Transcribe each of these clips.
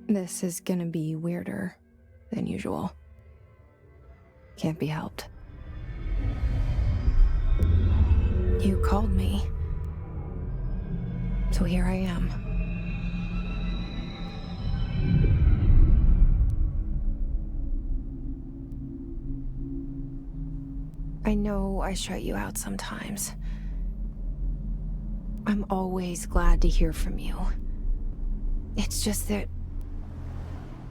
This is gonna be weirder than usual. Can't be helped. You called me. So here I am. I know I shut you out sometimes. I'm always glad to hear from you. It's just that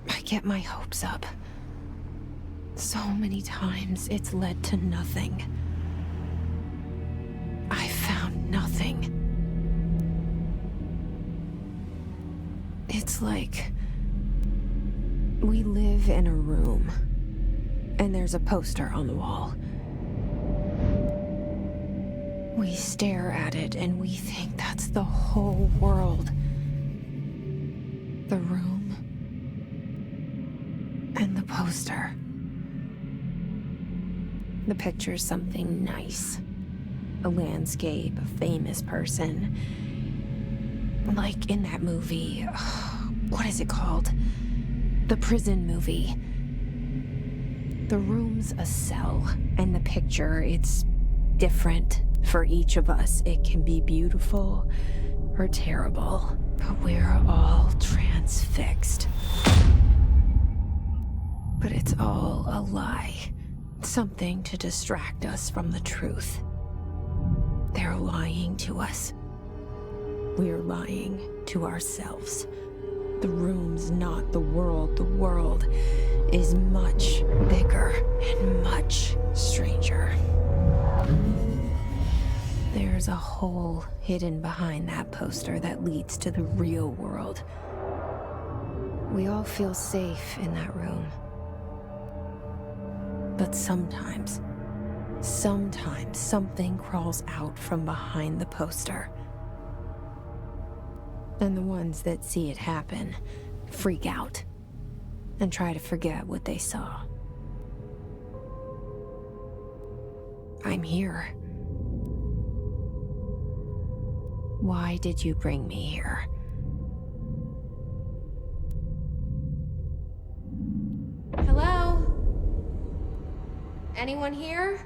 I get my hopes up. So many times it's led to nothing. I found nothing. It's like we live in a room, and there's a poster on the wall. We stare at it and we think that's the whole world. The room and the poster. The picture's something nice. A landscape, a famous person. Like in that movie, what is it called? The prison movie. The room's a cell, and the picture, it's different for each of us. It can be beautiful or terrible, but we're all transfixed. But it's all a lie. Something to distract us from the truth. They're lying to us. We're lying to ourselves. The room's not the world. The world is much bigger and much stranger. There's a hole hidden behind that poster that leads to the real world. We all feel safe in that room. But sometimes something crawls out from behind the poster. And the ones that see it happen freak out and try to forget what they saw. I'm here. Why did you bring me here? Hello? Anyone here?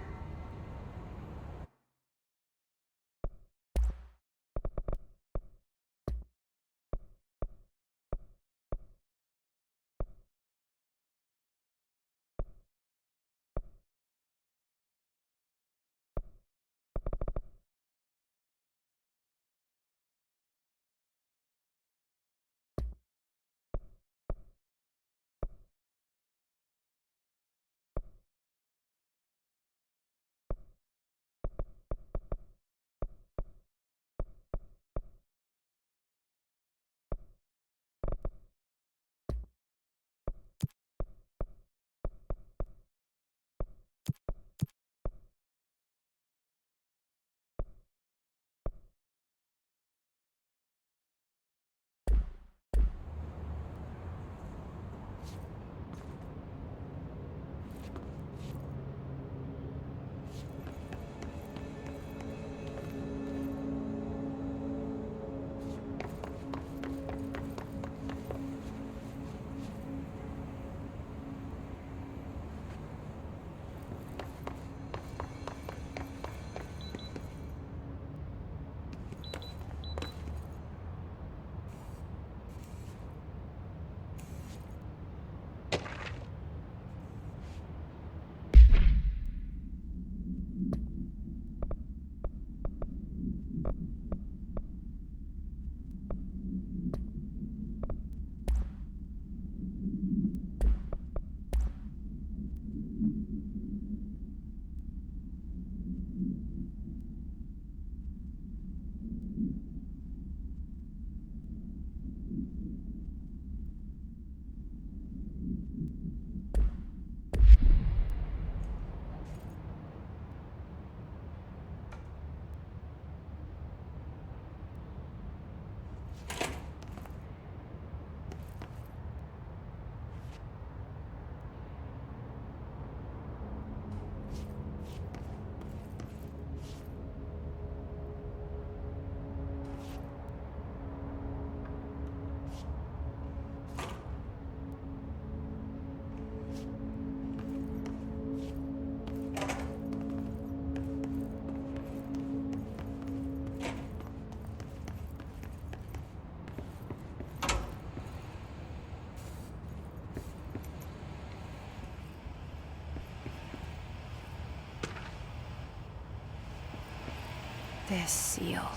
This seal.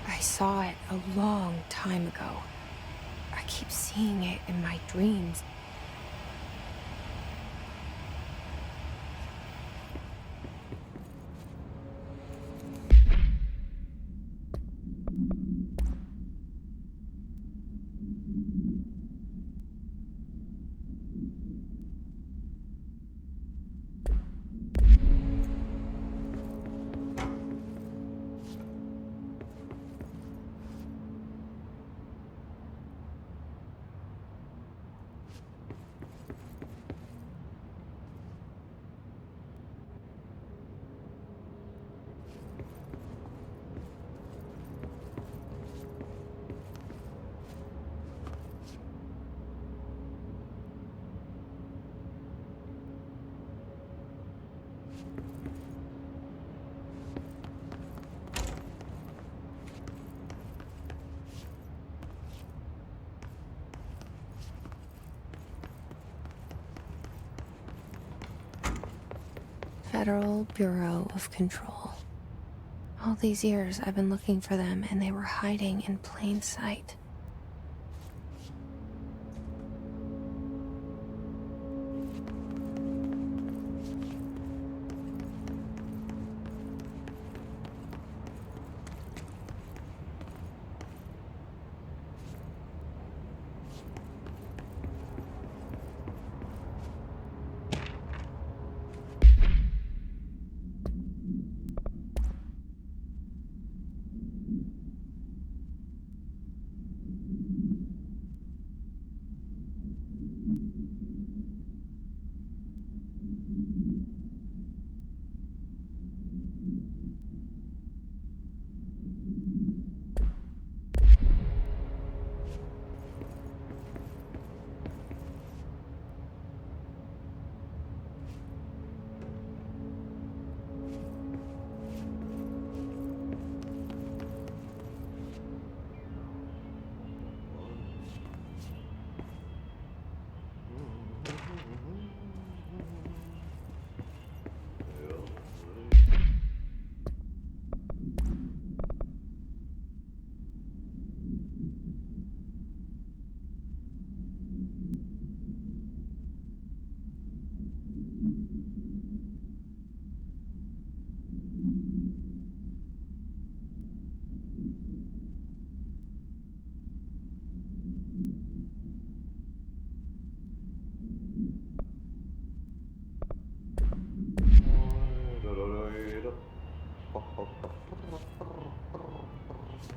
I saw it a long time ago. I keep seeing it in my dreams. Federal Bureau of Control. All these years I've been looking for them and they were hiding in plain sight.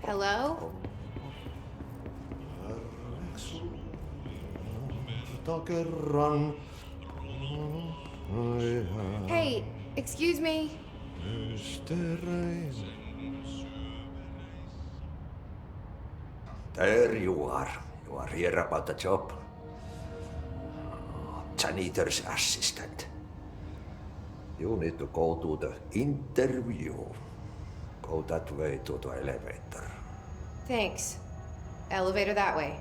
Hello? Hey, excuse me. There you are. You are here about the job. Janitor's assistant. You need to go to the interview. Go that way to the elevator. Thanks. Elevator that way.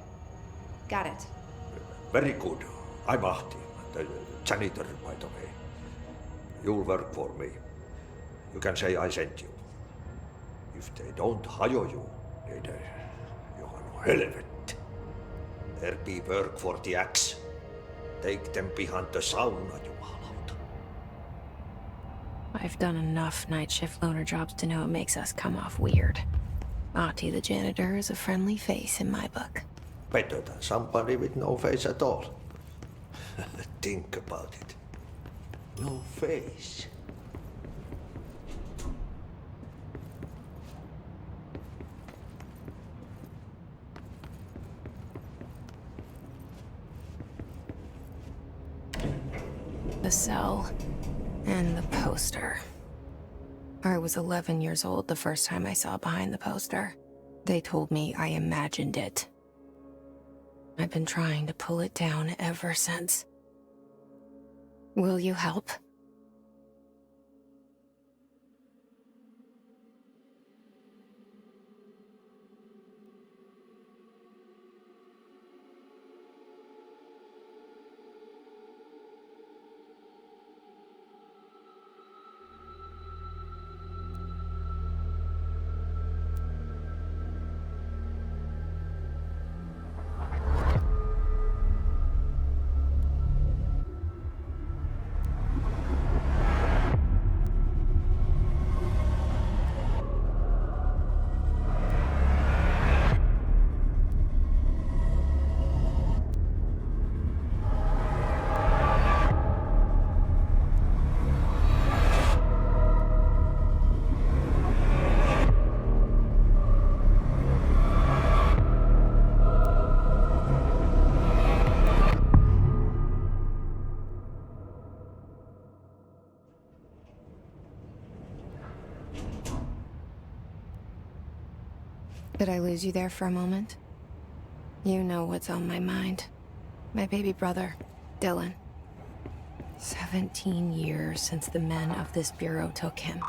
Got it. Very good. I'm Ahti, the janitor, by the way. You'll work for me. You can say I sent you. If they don't hire you, then you are no helvet. There be work for the axe. Take them behind the sauna, jumalauta. I've done enough night shift loner jobs to know it makes us come off weird. Ahti the janitor is a friendly face in my book. Better than somebody with no face at all. Think about it. No face. The cell and the poster. I was 11 years old the first time I saw behind the poster. They told me I imagined it. I've been trying to pull it down ever since. Will you help? Did I lose you there for a moment? You know what's on my mind. My baby brother, Dylan. 17 years since the men of this bureau took him.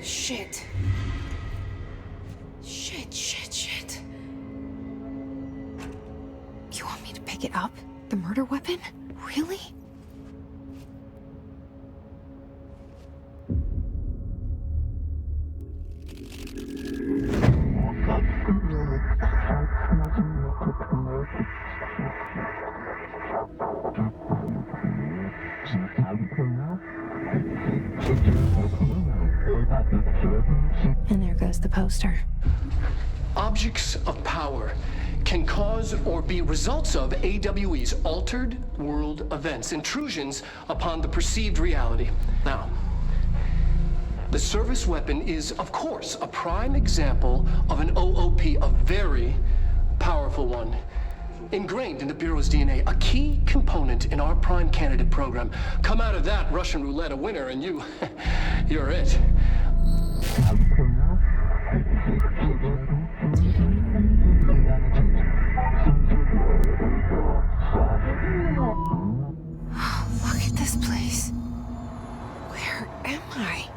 Shit. Shit. You want me to pick it up? The murder weapon? Really? And there goes the poster. Objects of power can cause or be results of AWE's altered world events, intrusions upon the perceived reality. Now, the service weapon is, of course, a prime example of an OOP, a very powerful one, ingrained in the Bureau's DNA, a key component in our prime candidate program. Come out of that Russian roulette a winner and you're it. Look at this place. Where am I?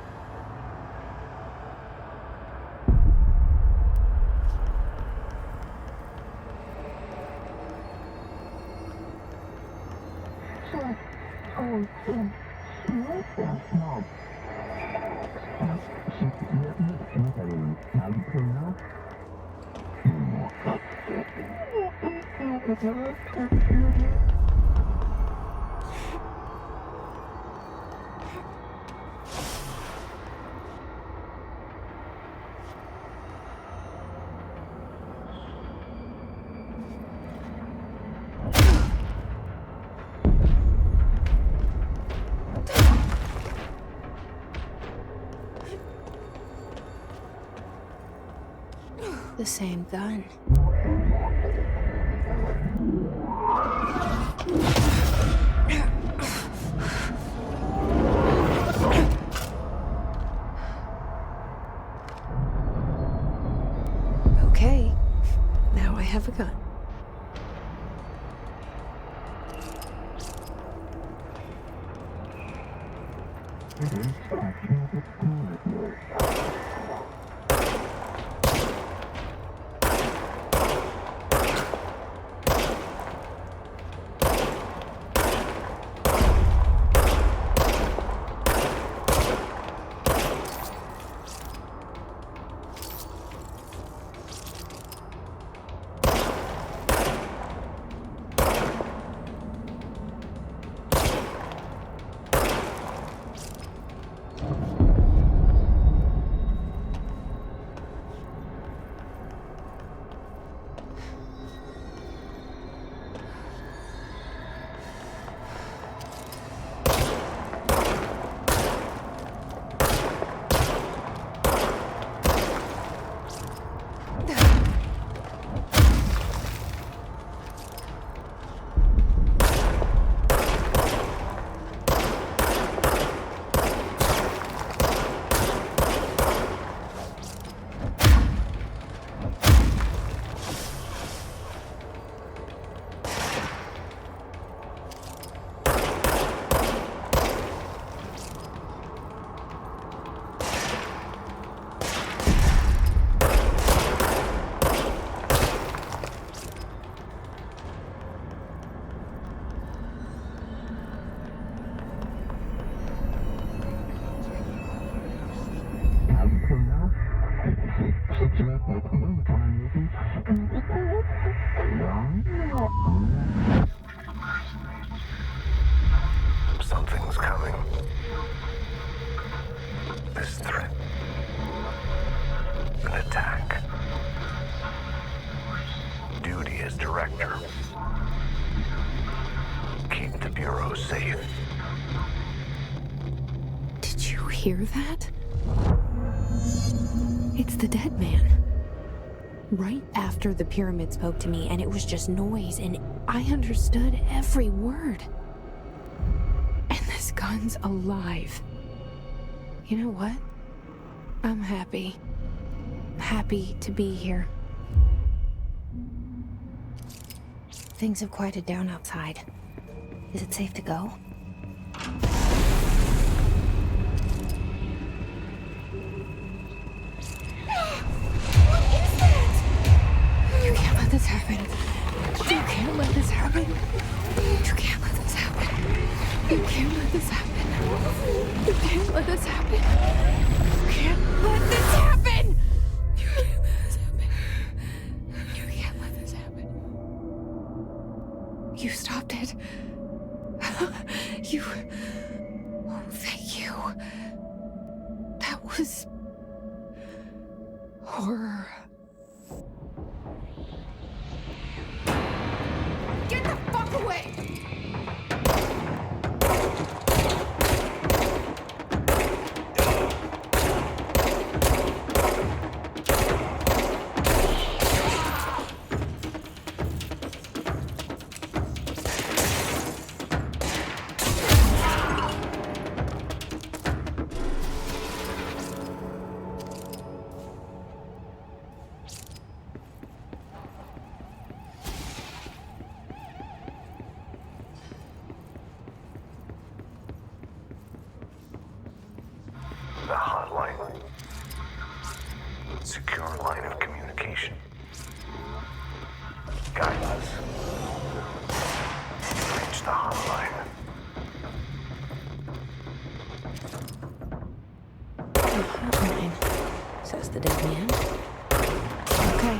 The same gun. Okay, now I have a gun. hear that? It's the dead man. Right after the pyramid spoke to me, and it was just noise, and I understood every word. And this gun's alive. You know what? I'm happy. Happy to be here. Things have quieted down outside. Is it safe to go? You can't let this happen. You can't let this happen. You can't let this happen. You can't let this happen. You can't let this happen. You can't let this happen. You can't let this happen. You can't let this happen. You stopped it. You... Oh, thank you. That was... horror. Get the fuck away! The hotline. Secure line of communication. Guide us. Reach the hotline. The hotline, says the dead man. Okay.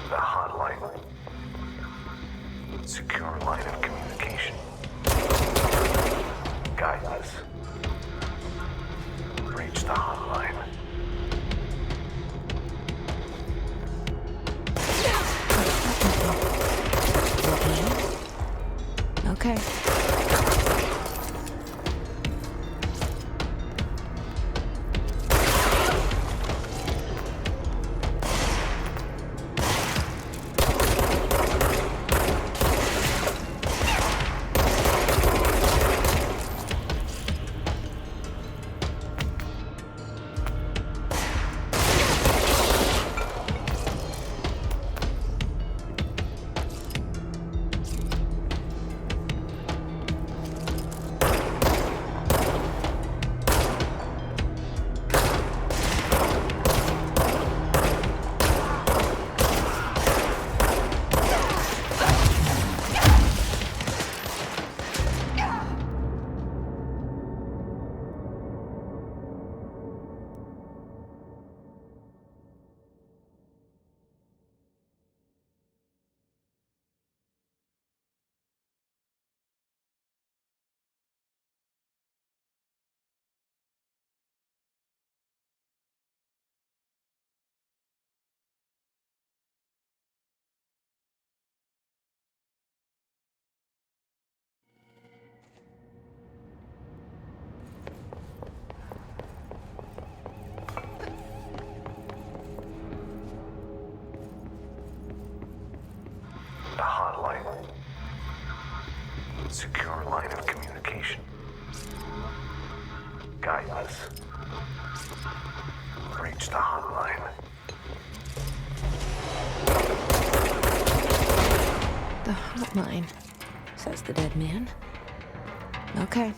The hotline. Secure line of communication. Guide us. Reach the hotline. Okay. The hotline. Secure line of communication. Guide us. Reach the hotline. Mine, says the dead man. Okay.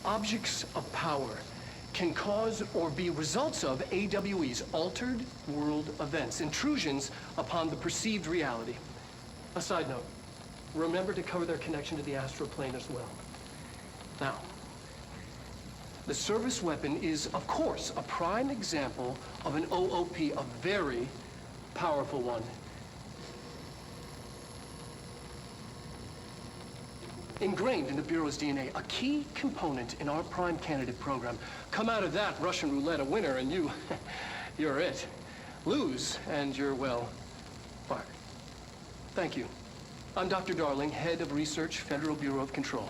Objects of power can cause or be results of AWE's altered world events, intrusions upon the perceived reality. A side note, remember to cover their connection to the astral plane as well. Now, the service weapon is, of course, a prime example of an OOP, a very powerful one. Ingrained in the Bureau's DNA, a key component in our prime candidate program. Come out of that Russian roulette a winner and you're it. Lose and you're, well, fired. Thank you. I'm Dr. Darling, head of research, Federal Bureau of Control.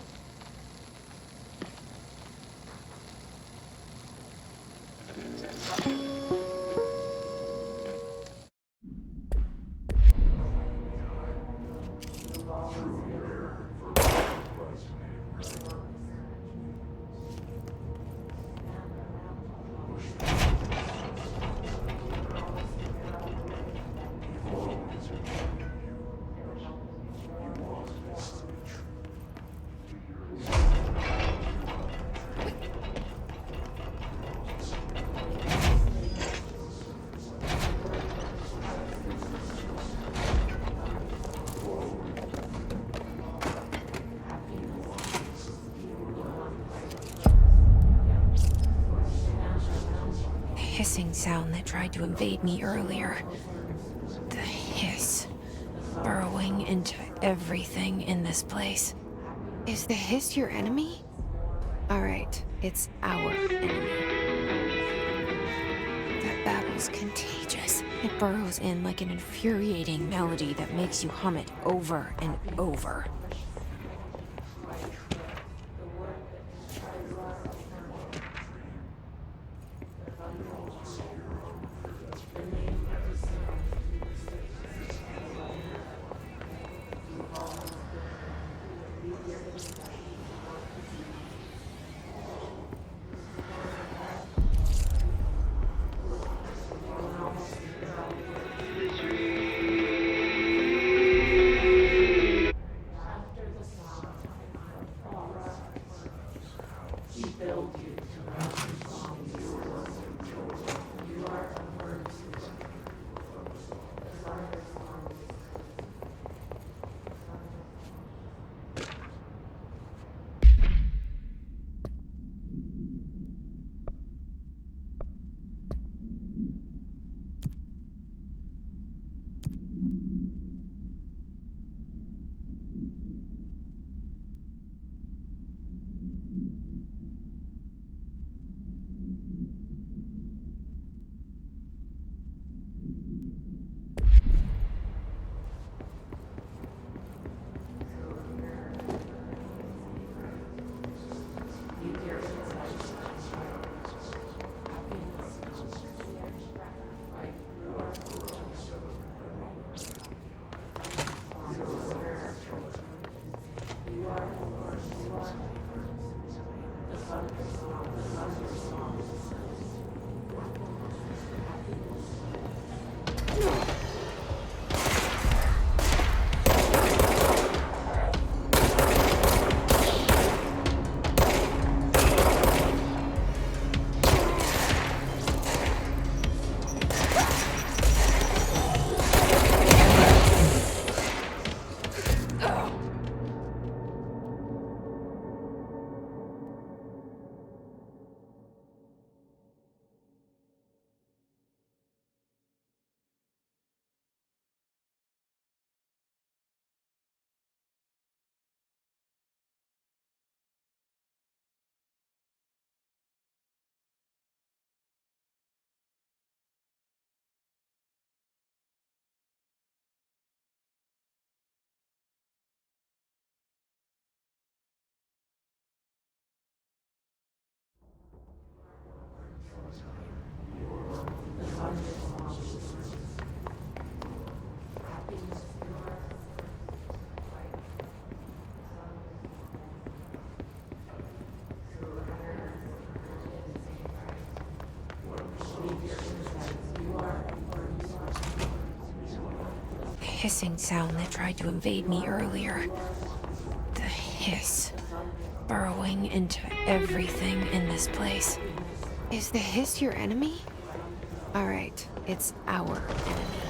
Hissing sound that tried to invade me earlier. The hiss. Burrowing into everything in this place. Is the hiss your enemy? Alright, it's our enemy. That babble's contagious. It burrows in like an infuriating melody that makes you hum it over and over. hissing sound that tried to invade me earlier. The hiss. Burrowing into everything in this place. Is the hiss your enemy? Alright, it's our enemy.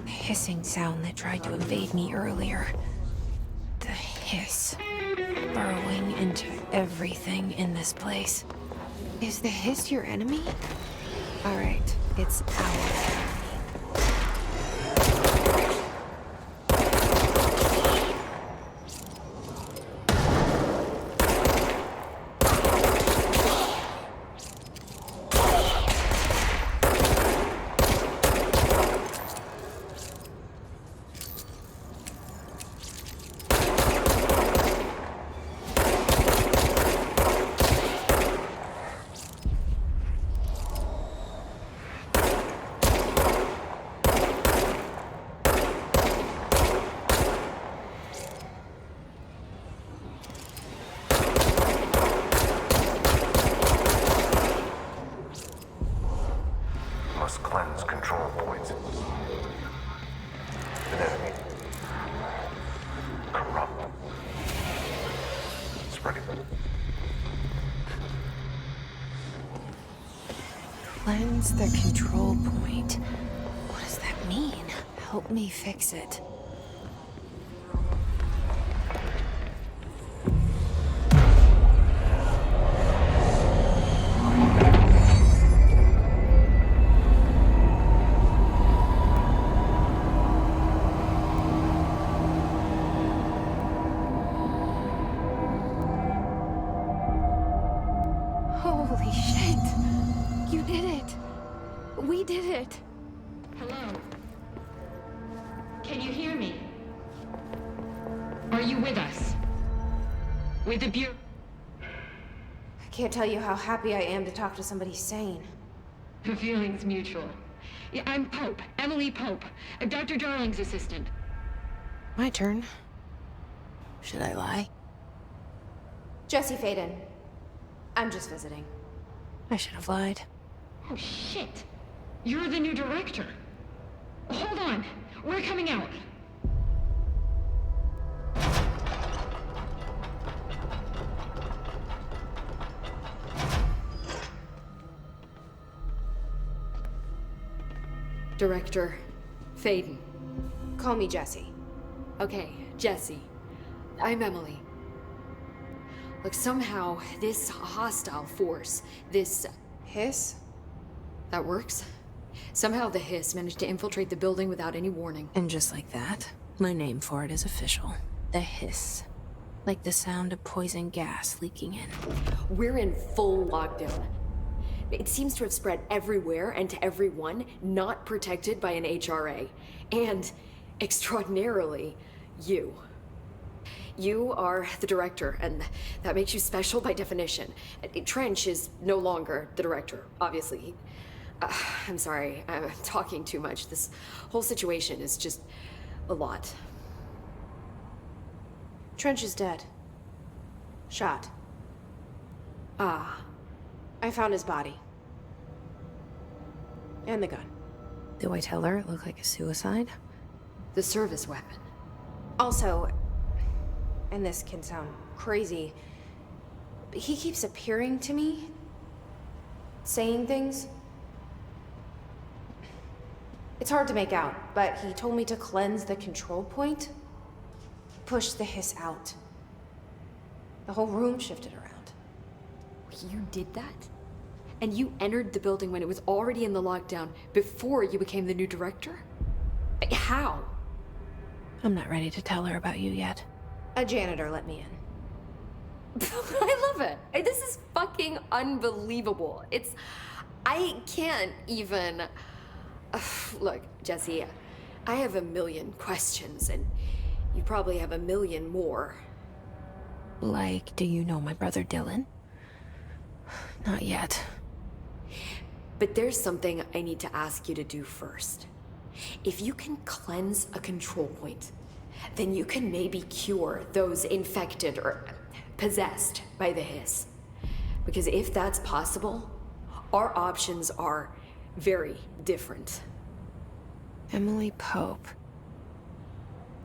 The hissing sound that tried to invade me earlier. The hiss. Burrowing into everything in this place. Is the hiss your enemy? Alright, it's our enemy. Must cleanse control points. An enemy. Corrupt. Spreading. Cleanse the control point. What does that mean? Help me fix it. Holy shit! You did it! We did it! Hello? Can you hear me? Are you with us? With the Bureau? I can't tell you how happy I am to talk to somebody sane. The feeling's mutual. Yeah, I'm Pope, Emily Pope, Dr. Darling's assistant. My turn. Should I lie? Jessi Feyden. I'm just visiting. I should have lied. Oh, shit. You're the new director. Hold on. We're coming out. Director Feyden. Call me Jesse. Okay, Jesse. I'm Emily. Look, somehow this hostile force, this... Hiss? that works? Somehow the hiss managed to infiltrate the building without any warning. And just like that, my name for it is official. The hiss. Like the sound of poison gas leaking in. We're in full lockdown. It seems to have spread everywhere and to everyone not protected by an HRA. And, extraordinarily, you. You are the director, and that makes you special by definition. Trench is no longer the director, obviously. I'm sorry, I'm talking too much. This whole situation is just a lot. Trench is dead. Shot. Ah. I found his body. And the gun. Do I tell her it looked like a suicide? The service weapon. Also, and this can sound crazy, but he keeps appearing to me, saying things. It's hard to make out, but he told me to cleanse the control point, push the hiss out. The whole room shifted around. You did that? And you entered the building when it was already in the lockdown before you became the new director? How? I'm not ready to tell her about you yet. A janitor let me in. I love it. This is fucking unbelievable. I can't even... Look, Jesse, I have a million questions, and you probably have a million more. Like, do you know my brother Dylan? Not yet. But there's something I need to ask you to do first. If you can cleanse a control point, then you can maybe cure those infected or possessed by the hiss. Because if that's possible, our options are very different. Emily Pope.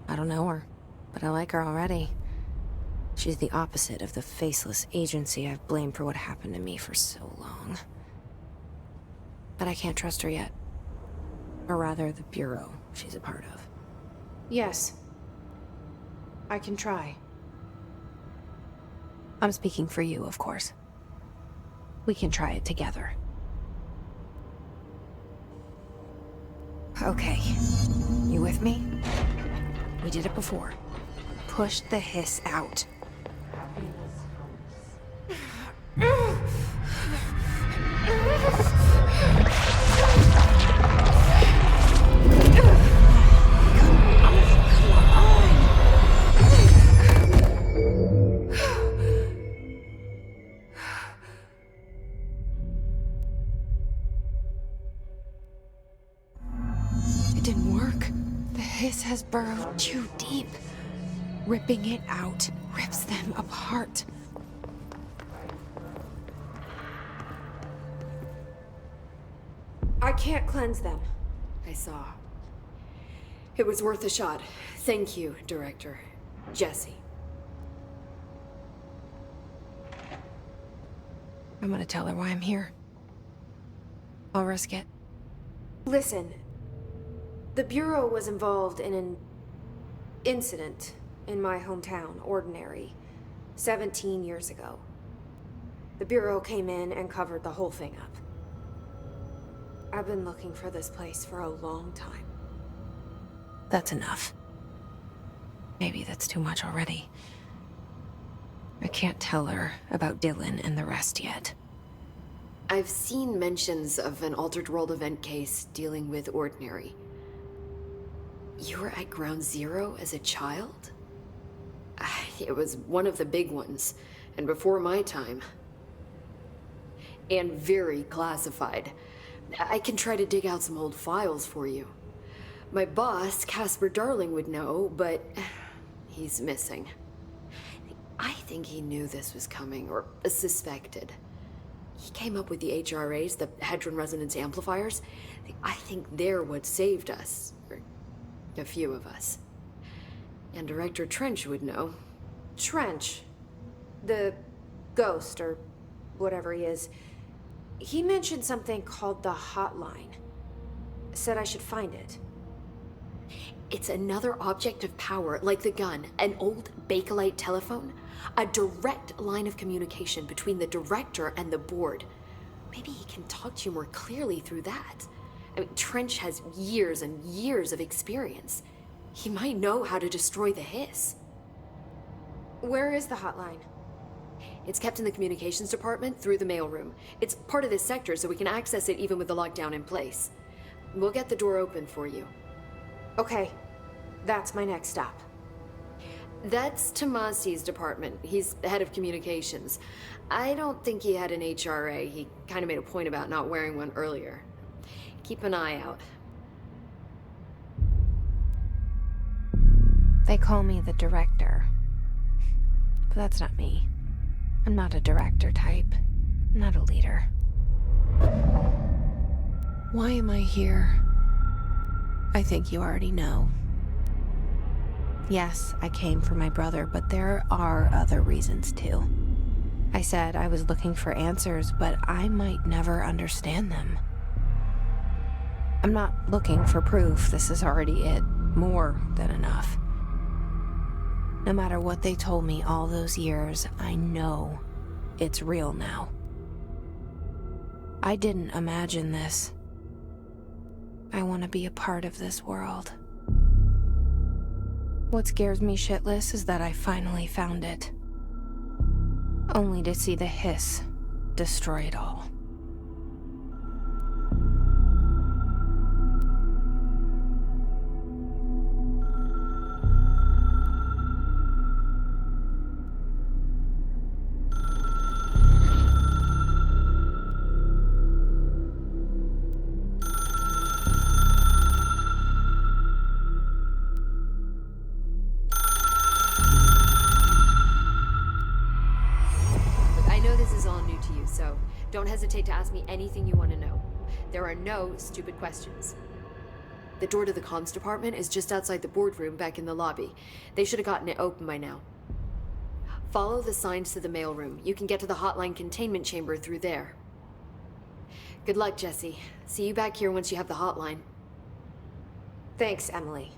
I don't know her, but I like her already. She's the opposite of the faceless agency I've blamed for what happened to me for so long. But I can't trust her yet. Or rather, the Bureau she's a part of. Yes. I can try. I'm speaking for you, of course. We can try it together. Okay. You with me? We did it before. Push the hiss out. It didn't work. The hiss has burrowed too deep. Ripping it out rips them apart. I can't cleanse them. I saw. It was worth a shot. Thank you, Director. Jesse. I'm gonna tell her why I'm here. I'll risk it. Listen. The Bureau was involved in an incident in my hometown, Ordinary, 17 years ago. The Bureau came in and covered the whole thing up. I've been looking for this place for a long time. That's enough. Maybe that's too much already. I can't tell her about Dylan and the rest yet. I've seen mentions of an Altered World event case dealing with Ordinary. You were at Ground Zero as a child? It was one of the big ones, and before my time. And very classified. I can try to dig out some old files for you. My boss, Casper Darling, would know, but he's missing. I think he knew this was coming, or suspected. He came up with the HRAs, the Hadron Resonance Amplifiers. I think they're what saved us. Or a few of us. And Director Trench would know. Trench? The ghost, or whatever he is. He mentioned something called the Hotline. Said I should find it. It's another object of power, like the gun, an old Bakelite telephone. A direct line of communication between the director and the board. Maybe he can talk to you more clearly through that. I mean, Trench has years and years of experience. He might know how to destroy the hiss. Where is the hotline? It's kept in the communications department through the mailroom. It's part of this sector, so we can access it even with the lockdown in place. We'll get the door open for you. Okay, that's my next stop. That's Tomasi's department. He's head of communications. I don't think he had an HRA. He kind of made a point about not wearing one earlier. Keep an eye out. They call me the director. But that's not me. I'm not a director type. I'm not a leader. Why am I here? I think you already know. Yes, I came for my brother, but there are other reasons too. I said I was looking for answers, but I might never understand them. I'm not looking for proof. This is already it. More than enough. No matter what they told me all those years, I know it's real now. I didn't imagine this. I want to be a part of this world. What scares me shitless is that I finally found it. Only to see the hiss destroy it all. So don't hesitate to ask me anything you want to know. There are no stupid questions. The door to the comms department is just outside the boardroom back in the lobby. They should have gotten it open by now. Follow the signs to the mailroom. You can get to the hotline containment chamber through there. Good luck, Jesse. See you back here once you have the hotline. Thanks, Emily.